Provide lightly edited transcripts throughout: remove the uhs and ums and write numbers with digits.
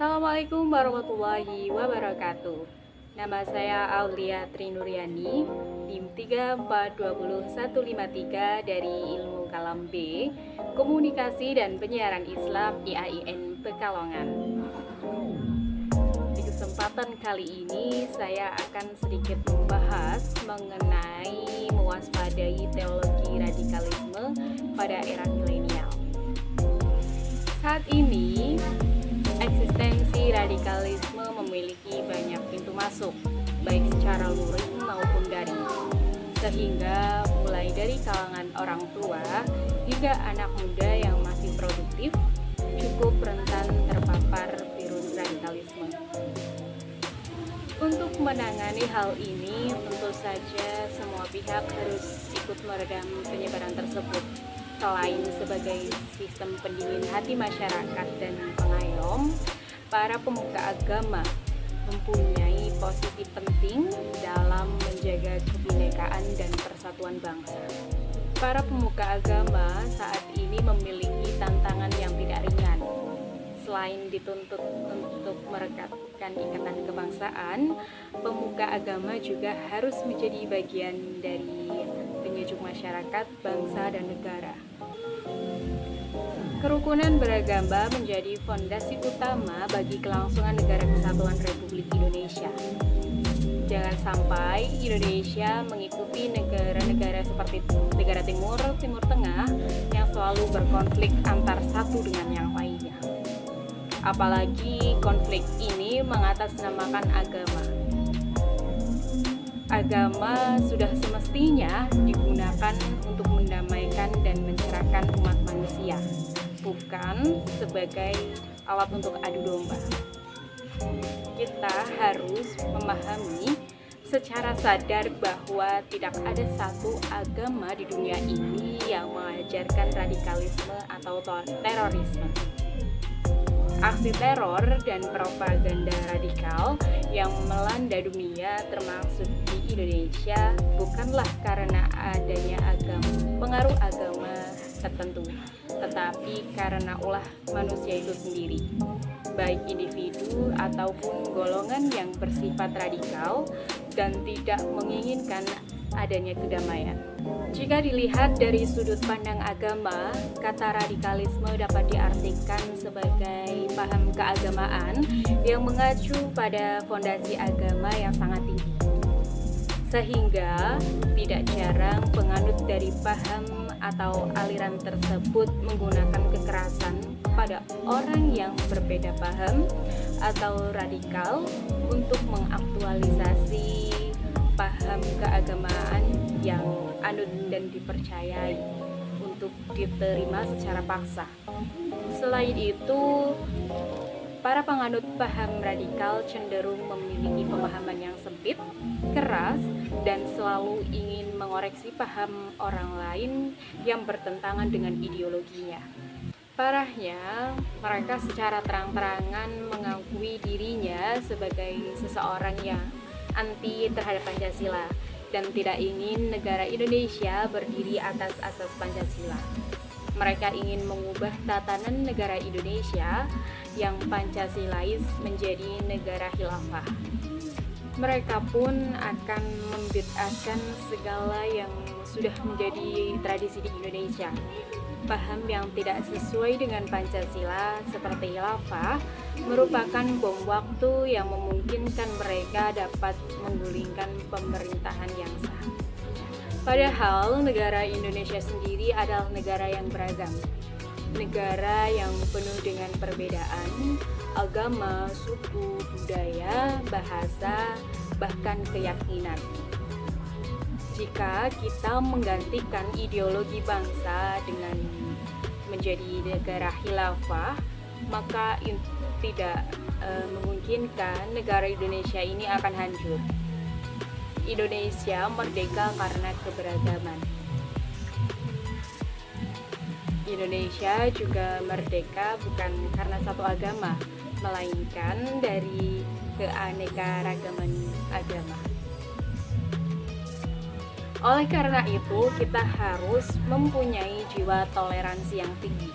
Assalamualaikum warahmatullahi wabarakatuh. Nama saya Aulia Trinuriani, NIM 342153 dari Ilmu Kalam B, Komunikasi dan Penyiaran Islam IAIN Pekalongan. Di kesempatan kali ini saya akan sedikit membahas mengenai mewaspadai teologi radikalisme pada era milenial. Saat ini eksistensi radikalisme memiliki banyak pintu masuk, baik secara luring maupun daring, sehingga mulai dari kalangan orang tua hingga anak muda yang masih produktif cukup rentan terpapar virus radikalisme. Untuk menangani hal ini, tentu saja semua pihak harus ikut meredam penyebaran tersebut. Selain sebagai sistem pendingin hati masyarakat dan pengayom, para pemuka agama mempunyai posisi penting dalam menjaga kebinekaan dan persatuan bangsa. Para pemuka agama saat ini memiliki tantangan yang tidak ringan. Selain dituntut untuk merekatkan ikatan kebangsaan, pemuka agama juga harus menjadi bagian dari penyejuk masyarakat, bangsa, dan negara. Kerukunan beragama menjadi fondasi utama bagi kelangsungan Negara Kesatuan Republik Indonesia. Jangan sampai Indonesia mengikuti negara-negara seperti negara Timur Tengah yang selalu berkonflik antar satu dengan yang lainnya. Apalagi konflik ini mengatasnamakan agama. Agama sudah semestinya digunakan untuk mendamaikan dan mencerahkan umat manusia, bukan sebagai alat untuk adu domba. Kita harus memahami secara sadar bahwa tidak ada satu agama di dunia ini yang mengajarkan radikalisme atau terorisme. Aksi teror dan propaganda radikal yang melanda dunia termasuk di Indonesia bukanlah karena adanya pengaruh agama tertentu, tetapi karena ulah manusia itu sendiri, baik individu ataupun golongan yang bersifat radikal dan tidak menginginkan adanya kedamaian. Jika dilihat dari sudut pandang agama, kata radikalisme dapat diartikan sebagai paham keagamaan yang mengacu pada fondasi agama yang sangat tinggi. Sehingga tidak jarang penganut dari paham atau aliran tersebut menggunakan kekerasan pada orang yang berbeda paham atau radikal untuk mengaktualisasi paham keagamaan yang anut dan dipercayai untuk diterima secara paksa. Selain itu, para penganut paham radikal cenderung memiliki pemahaman yang sempit, keras, dan selalu ingin mengoreksi paham orang lain yang bertentangan dengan ideologinya. Parahnya, mereka secara terang-terangan mengakui dirinya sebagai seseorang yang anti terhadap Pancasila dan tidak ingin negara Indonesia berdiri atas asas Pancasila. Mereka ingin mengubah tatanan negara Indonesia yang Pancasilais menjadi negara khilafah. Mereka pun akan membid'ahkan segala yang sudah menjadi tradisi di Indonesia. Paham yang tidak sesuai dengan Pancasila seperti khilafah merupakan bom waktu yang memungkinkan mereka dapat menggulingkan pemerintahan yang sah. Padahal negara Indonesia sendiri adalah negara yang beragam, negara yang penuh dengan perbedaan agama, suku, budaya, bahasa, bahkan keyakinan. Jika kita menggantikan ideologi bangsa dengan menjadi negara khilafah, maka tidak memungkinkan negara Indonesia ini akan hancur. Indonesia merdeka karena keberagaman. Indonesia juga merdeka bukan karena satu agama, melainkan dari keanekaragaman agama. Oleh karena itu, kita harus mempunyai jiwa toleransi yang tinggi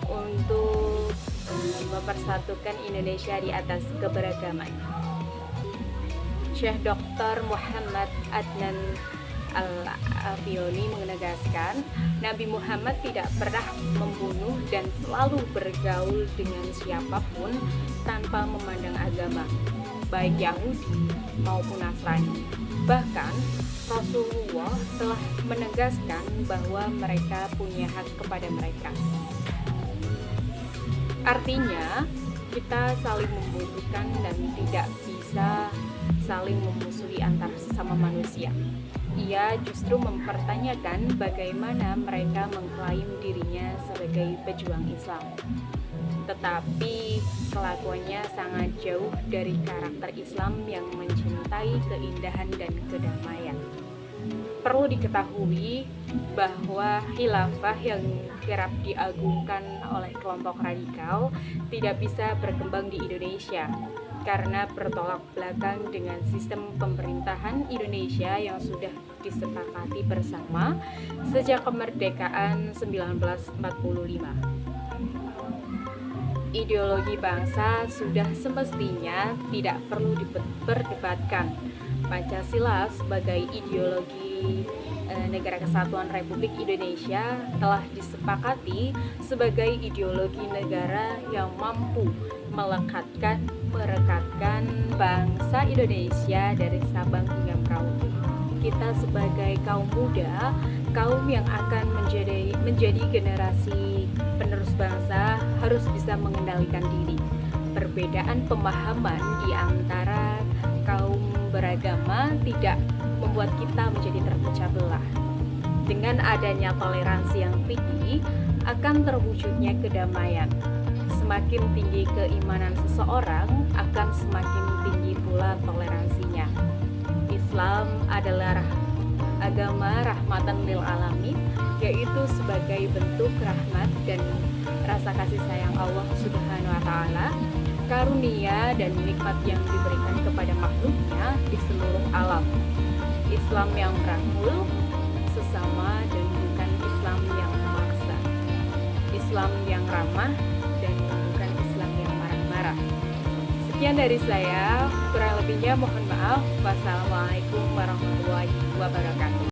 untuk mempersatukan Indonesia di atas keberagaman. Syekh Dr. Muhammad Adnan Al-Afyoni menegaskan, Nabi Muhammad tidak pernah membunuh dan selalu bergaul dengan siapapun tanpa memandang agama, baik Yahudi maupun Nasrani. Bahkan Rasulullah telah menegaskan bahwa mereka punya hak kepada mereka. Artinya, kita saling membutuhkan dan tidak bisa saling memusuhi antar sesama manusia. Ia justru mempertanyakan bagaimana mereka mengklaim dirinya sebagai pejuang Islam. Tetapi kelakuannya sangat jauh dari karakter Islam yang mencintai keindahan dan kedamaian. Perlu diketahui bahwa khilafah yang kerap diagungkan oleh kelompok radikal tidak bisa berkembang di Indonesia karena bertolak belakang dengan sistem pemerintahan Indonesia yang sudah disepakati bersama sejak kemerdekaan 1945. Ideologi bangsa sudah semestinya tidak perlu diperdebatkan. Pancasila sebagai ideologi Negara Kesatuan Republik Indonesia telah disepakati sebagai ideologi negara yang mampu merekatkan bangsa Indonesia dari Sabang hingga Merauke. Kita sebagai kaum muda, kaum yang akan menjadi generasi penerus bangsa harus bisa mengendalikan diri. Perbedaan pemahaman di antara kaum beragama tidak membuat kita menjadi terpecah belah. Dengan adanya toleransi yang tinggi, akan terwujudnya kedamaian. Semakin tinggi keimanan seseorang, akan semakin tinggi pula toleransinya. Islam adalah agama rahmatan lil alamin, yaitu sebagai bentuk rahmat dan rasa kasih sayang Allah Subhanahu wa taala, karunia dan nikmat yang diberikan kepada makhluknya di seluruh alam. Islam yang merangkul sesama dan bukan Islam yang memaksa. Islam yang ramah dan bukan Islam yang marah-marah. Sekian dari saya, kurang lebihnya mohon maaf. Wassalamualaikum warahmatullahi wabarakatuh.